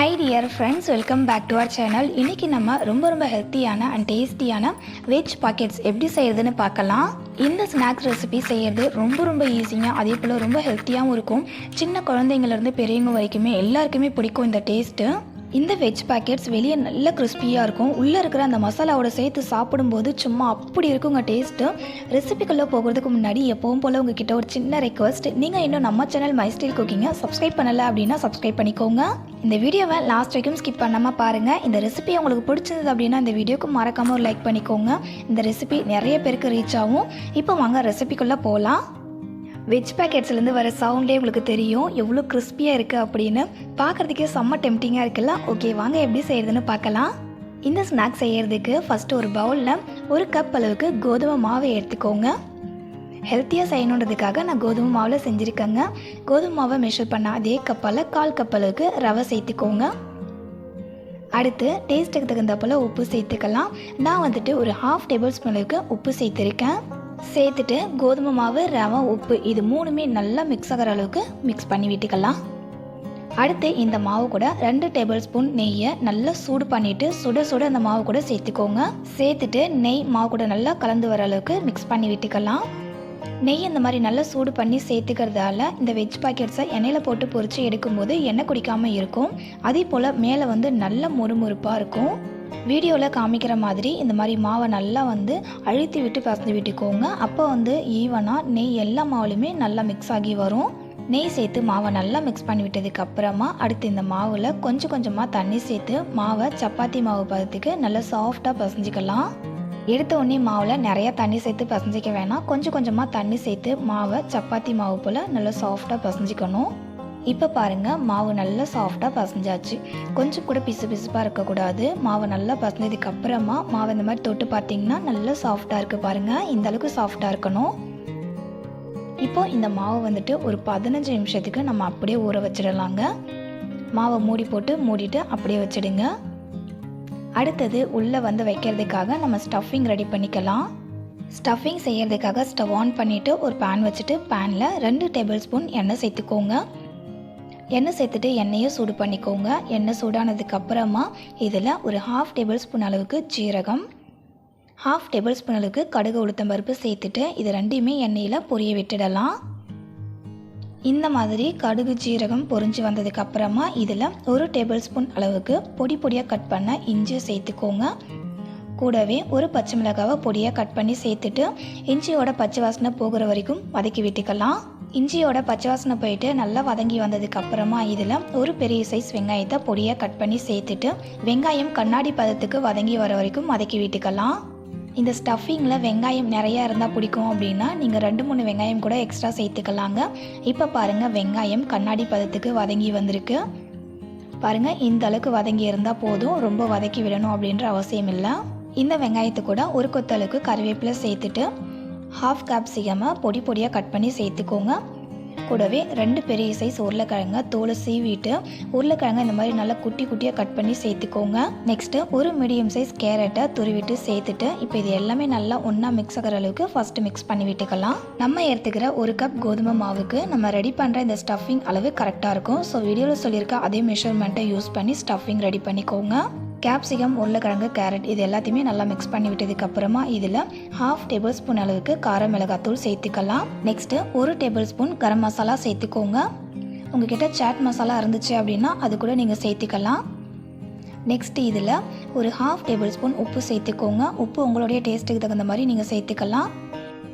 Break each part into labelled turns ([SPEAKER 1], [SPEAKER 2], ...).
[SPEAKER 1] Hi dear friends, welcome back to our channel. இன்றைக்கி நம்ம ரொம்ப ஹெல்த்தியான அண்ட் டேஸ்டியான வெஜ் பாக்கெட்ஸ் எப்படி செய்கிறதுன்னு பார்க்கலாம். இந்த ஸ்நாக்ஸ் ரெசிபி செய்கிறது ரொம்ப ஈஸியாக, அதே போல் ரொம்ப ஹெல்த்தியாகவும் இருக்கும். சின்ன குழந்தைங்கள்லேருந்து பெரியவங்க வரைக்குமே எல்லாருக்குமே பிடிக்கும் இந்த டேஸ்ட்டு. இந்த வெஜ் பாக்கெட்ஸ் வெளியே நல்ல கிறிஸ்பியாக இருக்கும். உள்ளே இருக்கிற அந்த மசாலாவோட சேர்த்து சாப்பிடும்போது சும்மா அப்படி இருக்குங்க டேஸ்ட்டு. ரெசிபிக்குள்ளே போகிறதுக்கு முன்னாடி எப்பவும் போல் உங்ககிட்ட ஒரு சின்ன ரெக்வஸ்ட், நீங்கள் இன்னும் நம்ம சேனல் மை ஸ்டைல் குக்கிங்கை சப்ஸ்கிரைப் பண்ணலை அப்படின்னா சப்ஸ்கிரைப் பண்ணிக்கோங்க. இந்த வீடியோவை லாஸ்ட் வரைக்கும் ஸ்கிப் பண்ணாமல் பாருங்கள். இந்த ரெசிபி உங்களுக்கு பிடிச்சிருந்தது அப்படின்னா இந்த வீடியோக்கு மறக்காமல் ஒரு லைக் பண்ணிக்கோங்க. இந்த ரெசிபி நிறைய பேருக்கு ரீச் ஆகும். இப்போ வாங்க ரெசிபிக்குள்ளே போகலாம். வெஜ் பேக்கெட்ஸ்லேருந்து வர சவுண்டே உங்களுக்கு தெரியும் எவ்வளோ கிறிஸ்பியாக இருக்குது அப்படின்னு. பார்க்குறதுக்கே செம்ம டெம்டிங்காக இருக்குல்ல. ஓகே, வாங்க எப்படி செய்கிறதுன்னு பார்க்கலாம். இந்த ஸ்நாக்ஸ் செய்கிறதுக்கு ஃபஸ்ட்டு ஒரு பவுலில் 1 கப் அளவுக்கு கோதுமை மாவை எடுத்துக்கோங்க. ஹெல்த்தியாக செய்யணுன்றதுக்காக நான் கோதுமை மாவில் செஞ்சுருக்கேங்க. கோதுமை மாவை மெஷர் பண்ண அதே கப்பால் 1/4 கப் அளவுக்கு ரவை சேர்த்துக்கோங்க. அடுத்து டேஸ்ட்டுக்கு தகுந்த போல் உப்பு சேர்த்துக்கலாம். நான் வந்துட்டு ஒரு 1/2 டேபிள் ஸ்பூன் அளவுக்கு உப்பு சேர்த்துருக்கேன். சேர்த்துட்டு கோதுமை மாவு, ரவை, உப்பு இது மூணுமே நல்லா மிக்ஸ் ஆகிற அளவுக்கு மிக்ஸ் பண்ணி விட்டுக்கலாம். அடுத்து இந்த மாவு கூட 2 டேபிள் ஸ்பூன் நெய்யை நல்லா சூடு பண்ணிவிட்டு சுட அந்த மாவு கூட சேர்த்துக்கோங்க. சேர்த்துட்டு நெய் மாவு கூட நல்லா கலந்து வர அளவுக்கு மிக்ஸ் பண்ணி விட்டுக்கலாம். நெய் இந்த மாதிரி நல்லா சூடு பண்ணி சேர்த்துக்கிறதால இந்த வெஜ் பாக்கெட்ஸை எண்ணெயில் போட்டு பொரித்து எடுக்கும்போது எண்ணெய் குடிக்காமல் இருக்கும். அதே போல் மேலே நல்ல மொறுமொறுப்பாக இருக்கும். வீடியோவில் காமிக்கிற மாதிரி இந்த மாதிரி மாவை நல்லா அழுத்தி விட்டு பசந்து விட்டுக்கோங்க. அப்போ ஈவனாக நெய் எல்லா மாவுலையுமே நல்லா மிக்ஸ் ஆகி வரும். நெய் சேர்த்து மாவை நல்லா மிக்ஸ் பண்ணி விட்டதுக்கு அப்புறமா அடுத்து இந்த மாவில் கொஞ்சமாக தண்ணி சேர்த்து மாவை சப்பாத்தி மாவு பதத்துக்கு நல்லா சாஃப்டாக பசஞ்சிக்கலாம். எடுத்த உடனே மாவில் நிறையா தண்ணி சேர்த்து பசஞ்சிக்க வேணாம். கொஞ்சமாக தண்ணி சேர்த்து மாவை சப்பாத்தி மாவு போல் நல்லா சாஃப்டாக பசஞ்சிக்கணும். இப்போ பாருங்கள், மாவு நல்லா சாஃப்டாக பசஞ்சாச்சு. கொஞ்சம் கூட பிசுப்பாக இருக்கக்கூடாது. மாவை நல்லா பசஞ்சதுக்கு அப்புறமா மாவை இந்த மாதிரி தொட்டு பார்த்தீங்கன்னா நல்லா சாஃப்டாக இருக்குது பாருங்கள். இந்த அளவுக்கு சாஃப்டாக இருக்கணும். இப்போ இந்த மாவை ஒரு 15 நிமிஷத்துக்கு நம்ம அப்படியே ஊற வச்சிடலாங்க. மாவை மூடிட்டு அப்படியே வச்சிடுங்க. அடுத்தது உள்ளே வைக்கிறதுக்காக நம்ம ஸ்டஃபிங் ரெடி பண்ணிக்கலாம். ஸ்டஃபிங் செய்யறதுக்காக ஸ்டவ் ஆன் பண்ணிவிட்டு ஒரு பேன் வச்சுட்டு பேனில் 2 டேபிள் ஸ்பூன் எண்ணெய் சேர்த்துக்கோங்க. எண்ணெய் சேர்த்துட்டு எண்ணெயை சூடு பண்ணிக்கோங்க. எண்ணெய் சூடானதுக்கு அப்புறமா இதில் ஒரு 1/2 டேபிள் ஸ்பூன் அளவுக்கு ஜீரகம், 1/2 டேபிள் ஸ்பூன் அளவுக்கு கடுகு, உளுத்தம் பருப்பு சேர்த்துட்டு இது ரெண்டையுமே எண்ணெயில் பொரிய விட்டுடலாம். இந்த மாதிரி கடுகு ஜீரகம் பொரிஞ்சு வந்ததுக்கு அப்புறமா இதில் 1 டேபிள் ஸ்பூன் அளவுக்கு பொடியாக கட் பண்ண இஞ்சி சேர்த்துக்கோங்க. கூடவே ஒரு பச்சை மிளகாவை பொடியாக கட் பண்ணி சேர்த்துட்டு இஞ்சியோட பச்சை வாசனை போகிற வரைக்கும் வதக்கி விட்டுக்கலாம். இஞ்சியோட பச்சை வாசனை போயிட்டு நல்லா வதங்கி வந்ததுக்கு அப்புறமா இதில் ஒரு பெரிய சைஸ் வெங்காயத்தை பொடியாக கட் பண்ணி சேர்த்துட்டு வெங்காயம் கண்ணாடி பதத்துக்கு வதங்கி வர வரைக்கும் வதக்கி விட்டுக்கலாம். இந்த ஸ்டஃபிங்கில் வெங்காயம் நிறையா இருந்தால் பிடிக்கும் அப்படின்னா நீங்கள் 2-3 வெங்காயம் கூட எக்ஸ்ட்ரா சேர்த்துக்கலாங்க. இப்போ பாருங்கள், வெங்காயம் கண்ணாடி பதத்துக்கு வதங்கி வந்திருக்கு பாருங்கள். இந்த அளவுக்கு வதங்கி இருந்தால் போதும், ரொம்ப வதக்கி விடணும் அப்படின்ற அவசியம் இல்லை. இந்த வெங்காயத்தை கூட ஒரு கொத்தளவுக்கு கருவேப்பிலை சேர்த்துட்டு 1/2 கேப்சிகமை பொடியாக கட் பண்ணி சேர்த்துக்கோங்க. கூடவே 2 பெரிய சைஸ் உருளைக்கிழங்க தோலை சீவிட்டு உருளைக்கிழங்க இந்த மாதிரி நல்லா குட்டியாக கட் பண்ணி சேர்த்துக்கோங்க. நெக்ஸ்ட்டு ஒரு மீடியம் சைஸ் கேரட்டை துருவிட்டு சேர்த்துட்டு இப்போ இது எல்லாமே நல்லா ஒன்றா மிக்ஸ் ஆகிற அளவுக்கு ஃபஸ்ட்டு மிக்ஸ் பண்ணி விட்டுக்கலாம். நம்ம எடுத்துக்கிற 1 கப் கோதுமை மாவுக்கு நம்ம ரெடி பண்ணுற இந்த ஸ்டஃபிங் அளவு கரெக்டாக இருக்கும். ஸோ வீடியோவில் சொல்லியிருக்க அதே மெஷர்மெண்ட்டை யூஸ் பண்ணி ஸ்டஃபிங் ரெடி பண்ணிக்கோங்க. கேப்சிகம், உருளைக்கிழங்கு, கேரட் இது எல்லாத்தையுமே நல்லா மிக்ஸ் பண்ணி விட்டதுக்கு அப்புறமா இதில் 1/2 டேபிள் ஸ்பூன் அளவுக்கு கார மிளகாத்தூள் சேர்த்துக்கலாம். Next 1 table spoon garam masala சேர்த்துக்கோங்க. உங்ககிட்ட சாட் மசாலா இருந்துச்சு அப்படின்னா அது கூட நீங்கள் சேர்த்துக்கலாம். நெக்ஸ்ட்டு இதில் ஒரு 1/2 டேபிள் ஸ்பூன் உப்பு சேர்த்துக்கோங்க. உப்பு உங்களுடைய டேஸ்ட்டுக்கு தகுந்த மாதிரி நீங்கள் சேர்த்துக்கலாம்.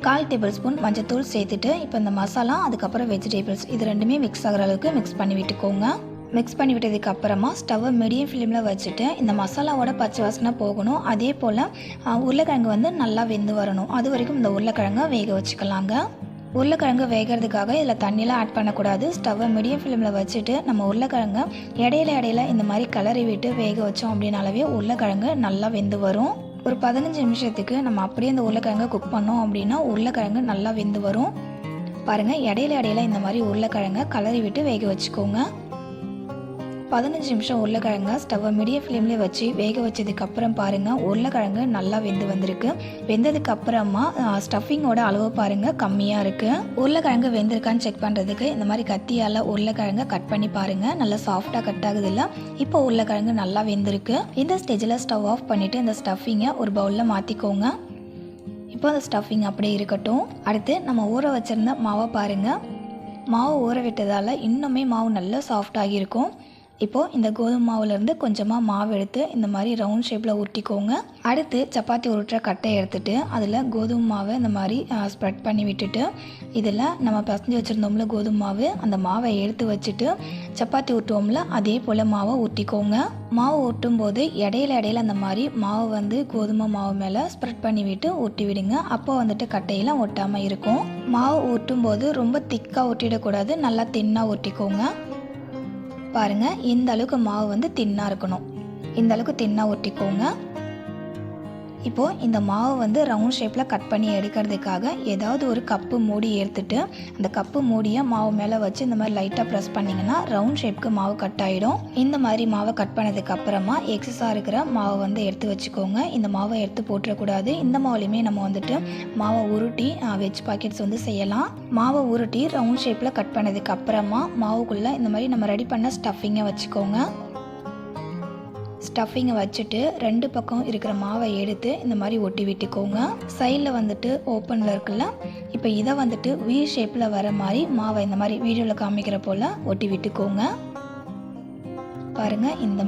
[SPEAKER 1] 1/4 டேபிள் ஸ்பூன் மஞ்சத்தூள் சேர்த்துட்டு இப்போ இந்த மசாலா அதுக்கப்புறம் வெஜிடபிள்ஸ் இது ரெண்டுமே மிக்ஸ் ஆகிற அளவுக்கு மிக்ஸ் பண்ணி விட்டுக்கோங்க. மிக்ஸ் பண்ணி விட்டதுக்கு அப்புறமா ஸ்டவ்வை மீடியம் ஃப்ளேமில் வச்சுட்டு இந்த மசாலாவோட பச்சை வாசனை போகணும். அதே போல் உருளைக்கிழங்கு நல்லா வெந்து வரணும். அது வரைக்கும் இந்த உருளைக்கிழங்கை வேக வச்சுக்கலாங்க. உருளைக்கிழங்கு வேகிறதுக்காக இதில் தண்ணியெலாம் ஆட் பண்ணக்கூடாது. ஸ்டவ்வை மீடியம் ஃப்ளேமில் வச்சுட்டு நம்ம உருளைக்கிழங்கை இடையில இந்த மாதிரி கிளறி விட்டு வேக வச்சோம் அப்படின்னாலவே உருளைக்கிழங்கு நல்லா வெந்து வரும். ஒரு 15 நிமிஷத்துக்கு நம்ம அப்படியே இந்த உருளைக்கிழங்கை குக் பண்ணோம் அப்படின்னா உருளைக்கிழங்கு நல்லா வெந்து வரும். பாருங்கள், இடையில இந்த மாதிரி உருளைக்கிழங்கை கிளறி விட்டு வேக வச்சுக்கோங்க. 15 நிமிஷம் உருளைக்கிழங்க ஸ்டவ்வை மீடியம் ஃப்ளேம்லேயே வச்சு வேக வச்சதுக்கப்புறம் பாருங்கள் உருளைக்கிழங்கு நல்லா வெந்து வந்திருக்கு. வெந்ததுக்கு அப்புறமா ஸ்டஃபிங்கோட அளவு பாருங்கள் கம்மியாக இருக்குது. உருளைக்கிழங்கு வெந்திருக்கான்னு செக் பண்ணுறதுக்கு இந்த மாதிரி கத்தியால் உருளைக்கிழங்க கட் பண்ணி பாருங்கள். நல்லா சாஃப்டாக கட் ஆகுது இல்லை. இப்போ உருளைக்கிழங்கு நல்லா வெந்திருக்கு. இந்த ஸ்டேஜில் ஸ்டவ் ஆஃப் பண்ணிவிட்டு இந்த ஸ்டஃபிங்கை ஒரு பவுலில் மாற்றிக்கோங்க. இப்போ அந்த ஸ்டஃபிங் அப்படியே இருக்கட்டும். அடுத்து நம்ம ஊற வச்சுருந்த மாவை பாருங்கள். மாவு ஊற விட்டதால் இன்னுமே மாவு நல்லா சாஃப்டாகி இருக்கும். இப்போது இந்த கோதுமை மாவுலேருந்து கொஞ்சமாக மாவு எடுத்து இந்த மாதிரி ரவுண்ட் ஷேப்பில் உருட்டிக்கோங்க. அடுத்து சப்பாத்தி உருட்டுற கட்டை எடுத்துகிட்டு அதில் கோதுமை மாவை இந்த மாதிரி ஸ்ப்ரெட் பண்ணி விட்டுட்டு இதில் நம்ம பசஞ்சு வச்சுருந்தோம்ல கோதுமை மாவு, அந்த மாவை எடுத்து வச்சுட்டு சப்பாத்தி ஊட்டுவோம்ல அதே போல் மாவை ஊட்டிக்கோங்க. மாவு ஊட்டும் போது இடையில அந்த மாதிரி மாவு வந்து கோதுமை மாவு மேலே ஸ்ப்ரெட் பண்ணி விட்டு ஊட்டி விடுங்க. அப்போ வந்துட்டு கட்டையெல்லாம் ஒட்டாமல் இருக்கும். மாவு ஊட்டும் போது ரொம்ப திக்காக ஊட்டிடக்கூடாது, நல்லா தின்னாக ஊட்டிக்கோங்க. பாருங்கள், இந்த அளவுக்கு மாவு வந்து தின்னாக இருக்கணும். இந்த அளவுக்கு தின்னாக ஒட்டிக்கோங்க. இப்போது இந்த மாவு வந்து ரவுண்ட் ஷேப்பில் கட் பண்ணி எடுக்கிறதுக்காக ஏதாவது ஒரு கப்பு மூடி எடுத்துட்டு அந்த கப்பு மூடியை மாவு மேலே வச்சு இந்த மாதிரி லைட்டாக ப்ரெஸ் பண்ணிங்கன்னா ரவுண்ட் ஷேப்புக்கு மாவு கட் ஆகிடும். இந்த மாதிரி மாவை கட் பண்ணதுக்கு அப்புறமா எக்ஸஸாக இருக்கிற மாவை வந்து எடுத்து வச்சுக்கோங்க. இந்த மாவை எடுத்து போட்டுறக்கூடாது. இந்த மாவுலையுமே நம்ம வந்துட்டு மாவை உருட்டி வெஜ் பாக்கெட்ஸ் வந்து செய்யலாம். மாவை உருட்டி ரவுண்ட் ஷேப்பில் கட் பண்ணதுக்கு அப்புறமா மாவுக்குள்ளே இந்த மாதிரி நம்ம ரெடி பண்ண ஸ்டஃபிங்கை வச்சுக்கோங்க. ஸ்டஃபிங்கை வச்சுட்டு 2 பக்கம் இருக்கிற மாவை எடுத்து இந்த மாதிரி ஒட்டி விட்டுக்கோங்க. சைடில் வந்துட்டு ஓப்பனில் இருக்குல்ல, இப்போ இதை வந்துட்டு வி ஷேப்பில் வர மாதிரி மாவை இந்த மாதிரி வீடியோவில் காமிக்கிற போல் ஒட்டி விட்டுக்கோங்க. பாருங்கள், இந்த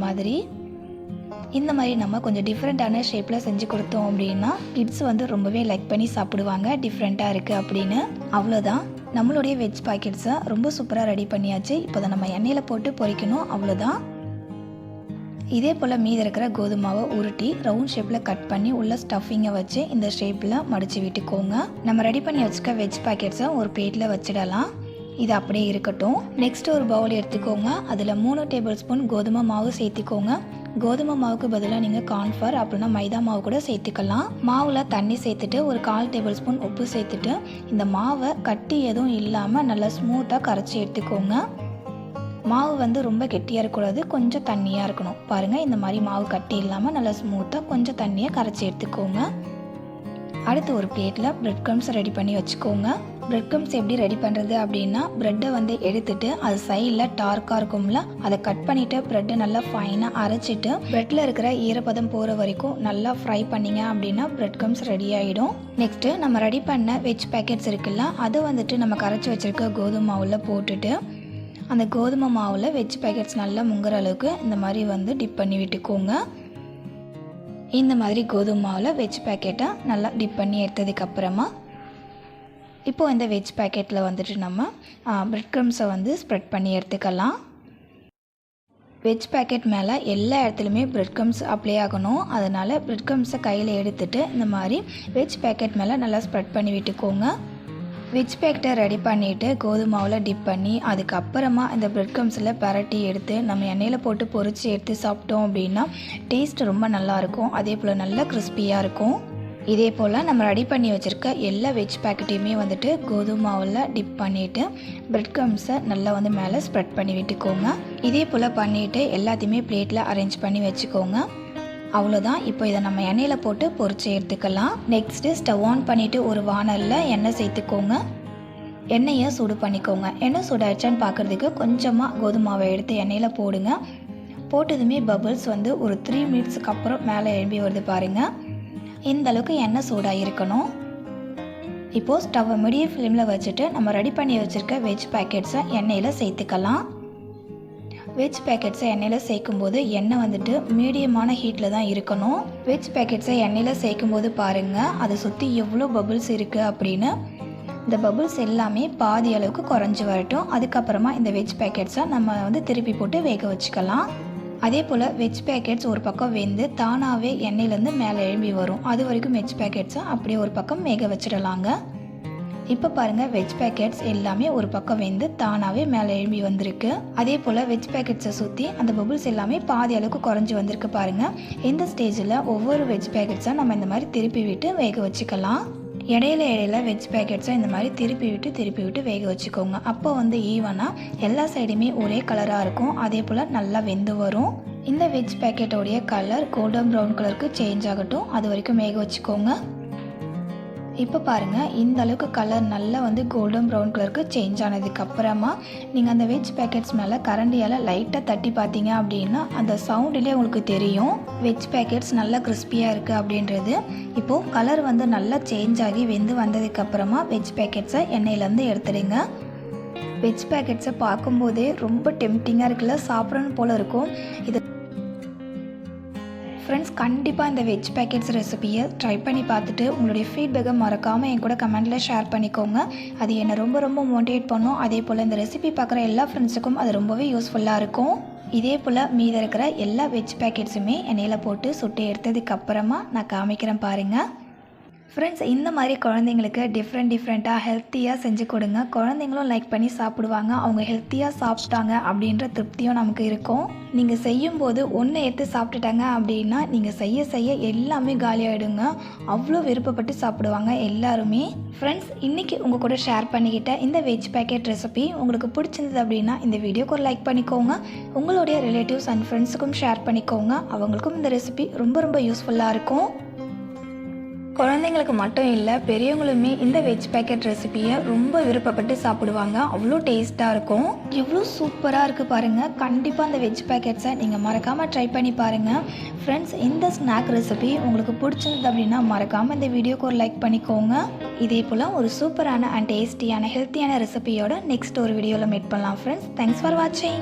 [SPEAKER 1] மாதிரி நம்ம கொஞ்சம் டிஃப்ரெண்ட்டான ஷேப்பில் செஞ்சு கொடுத்தோம் அப்படின்னா கிட்ஸ் வந்து ரொம்பவே லைக் பண்ணி சாப்பிடுவாங்க. டிஃப்ரெண்ட்டாக இருக்குது அப்படின்னு. அவ்வளோதான், நம்மளுடைய வெஜ் பாக்கெட்ஸை ரொம்ப சூப்பராக ரெடி பண்ணியாச்சு. இப்போ அதை நம்ம எண்ணெயில் போட்டு பொரிக்கணும். அவ்வளோதான். இதே போல் மீதி இருக்கிற கோதுமாவை உருட்டி ரவுண்ட் ஷேப்பில் கட் பண்ணி உள்ள ஸ்டஃபிங்கை வச்சு இந்த ஷேப்பில் மடித்து விட்டுக்கோங்க. நம்ம ரெடி பண்ணி வச்சுக்க வெஜ் பாக்கெட்ஸை ஒரு பிளேட்டில் வச்சிடலாம். இது அப்படியே இருக்கட்டும். நெக்ஸ்ட் ஒரு பவுல் எடுத்துக்கோங்க. அதில் 3 டேபிள் ஸ்பூன் கோதுமை மாவு சேர்த்துக்கோங்க. கோதுமை மாவுக்கு பதிலாக நீங்கள் கார்ன்ஃப்ளவர் அப்படின்னா மைதா மாவு கூட சேர்த்துக்கலாம். மாவில் தண்ணி சேர்த்துட்டு ஒரு 1/4 டேபிள் ஸ்பூன் உப்பு சேர்த்துட்டு இந்த மாவை கட்டி எதுவும் இல்லாமல் நல்லா ஸ்மூத்தாக கரைச்சி எடுத்துக்கோங்க. மாவு வந்து ரொம்ப கெட்டியாக இருக்கக்கூடாது, கொஞ்சம் தண்ணியாக இருக்கணும். பாருங்கள், இந்த மாதிரி மாவு கட்டி இல்லாமல் நல்லா ஸ்மூத்தாக கொஞ்சம் தண்ணியை கரைச்சி எடுத்துக்கோங்க. அடுத்து ஒரு பிளேட்டில் பிரெட் க்ரம்ஸ் ரெடி பண்ணி வச்சுக்கோங்க. பிரெட் க்ரம்ஸ் எப்படி ரெடி பண்ணுறது அப்படின்னா, ப்ரெட்டை வந்து எடுத்துட்டு அது சைடில் டார்க்காக இருக்கும்ல அதை கட் பண்ணிவிட்டு ப்ரெட்டை நல்லா ஃபைனாக அரைச்சிட்டு ப்ரெட்டில் இருக்கிற ஈரப்பதம் போகிற வரைக்கும் நல்லா ஃப்ரை பண்ணிங்க அப்படின்னா பிரெட் க்ரம்ஸ் ரெடி ஆகிடும். நெக்ஸ்ட்டு நம்ம ரெடி பண்ண வெஜ் பேக்கெட்ஸ் இருக்குல்ல, அதை வந்துட்டு நம்ம கரைச்சி வச்சுருக்க கோதுமை மாவில் போட்டுட்டு அந்த கோதுமை மாவில் வெஜ் பேக்கெட்ஸ் நல்லா முங்குற அளவுக்கு இந்த மாதிரி வந்து டிப் பண்ணி விட்டுக்கோங்க. இந்த மாதிரி கோதுமை மாவில் வெஜ் பேக்கெட்டை நல்லா டிப் பண்ணி எடுத்ததுக்கப்புறமா இப்போது இந்த வெஜ் பேக்கெட்டில் வந்துட்டு நம்ம பிரெட் க்ரம்ஸை வந்து ஸ்ப்ரெட் பண்ணி எடுத்துக்கலாம். வெஜ் பேக்கெட் மேலே எல்லா இடத்துலையுமே பிரெட் க்ரம்ஸ் அப்ளை ஆகணும். அதனால் பிரெட் க்ரம்ஸை கையில் எடுத்துகிட்டு இந்த மாதிரி வெஜ் பேக்கெட் மேலே நல்லா ஸ்ப்ரெட் பண்ணி விட்டுக்கோங்க. வெஜ் பேக்கெட்டை ரெடி பண்ணிவிட்டு கோதுமை மாவில் டிப் பண்ணி அதுக்கப்புறமா இந்த பிரெட் க்ரம்ஸில் பரட்டி எடுத்து நம்ம எண்ணெயில் போட்டு பொரித்து எடுத்து சாப்பிட்டோம் அப்படின்னா டேஸ்ட் ரொம்ப நல்லாயிருக்கும். அதே போல் நல்லா கிறிஸ்பியாக இருக்கும். இதே போல் நம்ம ரெடி பண்ணி வச்சுருக்க எல்லா வெஜ் பேக்கெட்டையுமே வந்துட்டு கோதுமை மாவில் டிப் பண்ணிவிட்டு பிரெட் க்ரம்ஸை நல்லா வந்து மேலே ஸ்ப்ரெட் பண்ணி விட்டுக்கோங்க. இதே போல் பண்ணிவிட்டு எல்லாத்தையுமே பிளேட்டில் அரேஞ்ச் பண்ணி வச்சுக்கோங்க. அவ்வளோதான். இப்போ இதை நம்ம எண்ணெயில் போட்டு பொரிச்சு எடுத்துக்கலாம். நெக்ஸ்ட்டு ஸ்டவ் ஆன் பண்ணிவிட்டு ஒரு வானலில் எண்ணெய் சேர்த்துக்கோங்க. எண்ணெயை சூடு பண்ணிக்கோங்க. எண்ணெய் சூடாயிடுச்சான்னு பார்க்குறதுக்கு கொஞ்சமாக கோதுமை மாவை எடுத்து எண்ணெயில் போடுங்க. போட்டதுமே பபிள்ஸ் வந்து ஒரு 3 மினிட்ஸுக்கு அப்புறம் மேலே எழும்பி வருது பாருங்கள். இந்த அளவுக்கு எண்ணெய் சூடாக இருக்கணும். இப்போது ஸ்டவ்வை மீடியம் ஃப்ளேமில் வச்சுட்டு நம்ம ரெடி பண்ணி வச்சுருக்க வெஜ் பேக்கெட்ஸை எண்ணெயில் சேர்த்துக்கலாம். வெஜ் பேக்கெட்ஸை எண்ணெயில் சேர்க்கும்போது எண்ணெய் வந்துட்டு மீடியமான ஹீட்டில் தான் இருக்கணும். வெஜ் பேக்கெட்ஸை எண்ணெயில் சேர்க்கும்போது பாருங்கள் அதை சுற்றி எவ்வளோ பபிள்ஸ் இருக்குது அப்படின்னு. இந்த பபிள்ஸ் எல்லாமே பாதி அளவுக்கு குறைஞ்சி வரட்டும். அதுக்கப்புறமா இந்த வெஜ் பேக்கெட்ஸை நம்ம வந்து திருப்பி போட்டு வேக வச்சுக்கலாம். அதே போல் வெஜ் பேக்கெட்ஸ் ஒரு பக்கம் வெந்து தானாகவே எண்ணெயிலேருந்து மேலே எழும்பி வரும். அது வரைக்கும் வெஜ் பேக்கெட்ஸை அப்படியே ஒரு பக்கம் வேக வச்சிடலாங்க. இப்போ பாருங்கள், வெஜ் பேக்கெட்ஸ் எல்லாமே ஒரு பக்கம் வெந்து தானாகவே மேலே எழும்பி வந்திருக்கு. அதே போல் வெஜ் பேக்கெட்ஸை சுற்றி அந்த பபிள்ஸ் எல்லாமே பாதி அளவுக்கு குறைஞ்சி வந்திருக்கு பாருங்கள். இந்த ஸ்டேஜில் ஒவ்வொரு வெஜ் பேக்கெட்ஸாக நம்ம இந்த மாதிரி திருப்பி விட்டு வேக வச்சுக்கலாம். இடையில இடையில வெஜ் பேக்கெட்ஸை இந்த மாதிரி திருப்பி விட்டு வேக வச்சுக்கோங்க. அப்போ வந்து ஈவனாக எல்லா சைடுமே ஒரே கலராக இருக்கும். அதே போல் நல்லா வெந்து வரும். இந்த வெஜ் பேக்கெட்டோடைய கலர் கோல்டன் ப்ரௌன் கலருக்கு சேஞ்ச் ஆகட்டும், அது வரைக்கும் வேக வச்சுக்கோங்க. இப்போ பாருங்கள், இந்த அளவுக்கு கலர் நல்லா வந்து கோல்டன் ப்ரௌன் கலருக்கு சேஞ்ச் ஆனதுக்கப்புறமா நீங்கள் அந்த வெஜ் பேக்கெட்ஸ் மேலே கரண்டியால் லைட்டாக தட்டி பார்த்தீங்க அப்படின்னா அந்த சவுண்டிலே உங்களுக்கு தெரியும் வெஜ் பேக்கெட்ஸ் நல்லா கிறிஸ்பியாக இருக்குது அப்படின்றது. இப்போது கலர் வந்து நல்லா சேஞ்ச் ஆகி வெந்து வந்ததுக்கப்புறமா வெஜ் பேக்கெட்ஸை எண்ணெயிலேருந்து எடுத்துடுங்க. வெஜ் பேக்கெட்ஸை பார்க்கும்போதே ரொம்ப டெம்ப்டிங்காக இருக்குல்ல, சாப்பிட்றன்னு போல் இருக்கும். இது ஃப்ரெண்ட்ஸ், கண்டிப்பாக இந்த வெஜ் பேக்கெட்ஸ் ரெசிபியை ட்ரை பண்ணி பார்த்துட்டு உங்களுடைய ஃபீட்பேக்கை மறக்காமல் என் கூட கமெண்ட்டில் ஷேர் பண்ணிக்கோங்க. அது என்னை ரொம்ப மோட்டிவேட் பண்ணும். அதே போல் இந்த ரெசிபி பார்க்குற எல்லா ஃப்ரெண்ட்ஸுக்கும் அது ரொம்பவே யூஸ்ஃபுல்லாக இருக்கும். இதே போல் மீதி இருக்கிற எல்லா வெஜ் பேக்கெட்ஸுமே எண்ணெயில் போட்டு சுட்டு எடுத்ததுக்கப்புறமா நான் காமிக்கிறேன் பாருங்கள். ஃப்ரெண்ட்ஸ், இந்த மாதிரி குழந்தைங்களுக்கு டிஃப்ரெண்ட்டாக ஹெல்த்தியாக செஞ்சு கொடுங்க. குழந்தைங்களும் லைக் பண்ணி சாப்பிடுவாங்க. அவங்க ஹெல்த்தியாக சாப்பிட்டாங்க அப்படின்ற திருப்தியும் நமக்கு இருக்கும். நீங்கள் செய்யும்போது ஒன்று எடுத்து சாப்பிட்டுட்டாங்க அப்படின்னா நீங்கள் செய்ய எல்லாமே காலியாகிடுங்க. அவ்வளோ விருப்பப்பட்டு சாப்பிடுவாங்க எல்லாருமே. ஃப்ரெண்ட்ஸ், இன்றைக்கி உங்கள் கூட ஷேர் பண்ணிக்கிட்ட இந்த வெஜ் பேக்கெட் ரெசிபி உங்களுக்கு பிடிச்சிருந்தது அப்படின்னா இந்த வீடியோக்கு ஒரு லைக் பண்ணிக்கோங்க. உங்களுடைய ரிலேட்டிவ்ஸ் அண்ட் ஃப்ரெண்ட்ஸுக்கும் ஷேர் பண்ணிக்கோங்க. அவங்களுக்கும் இந்த ரெசிபி ரொம்ப யூஸ்ஃபுல்லாக இருக்கும். குழந்தைங்களுக்கு மட்டும் இல்லை, பெரியவங்களுமே இந்த வெஜ் பேக்கெட் ரெசிபியை ரொம்ப விருப்பப்பட்டு சாப்பிடுவாங்க. அவ்வளோ டேஸ்ட்டாக இருக்கும். எவ்வளோ சூப்பராக இருக்குது பாருங்கள். கண்டிப்பாக அந்த வெஜ் பேக்கெட்ஸை நீங்கள் மறக்காமல் ட்ரை பண்ணி பாருங்கள். ஃப்ரெண்ட்ஸ், இந்த ஸ்நாக் ரெசிபி உங்களுக்கு பிடிச்சிருந்தது அப்படின்னா மறக்காமல் இந்த வீடியோக்கு ஒரு லைக் பண்ணிக்கோங்க. இதே போல் ஒரு சூப்பரான அண்ட் டேஸ்டியான ஹெல்த்தியான ரெசிபியோட நெக்ஸ்ட் ஒரு வீடியோவில் மீட் பண்ணலாம். ஃப்ரெண்ட்ஸ், தேங்க்ஸ் ஃபார் வாட்சிங்.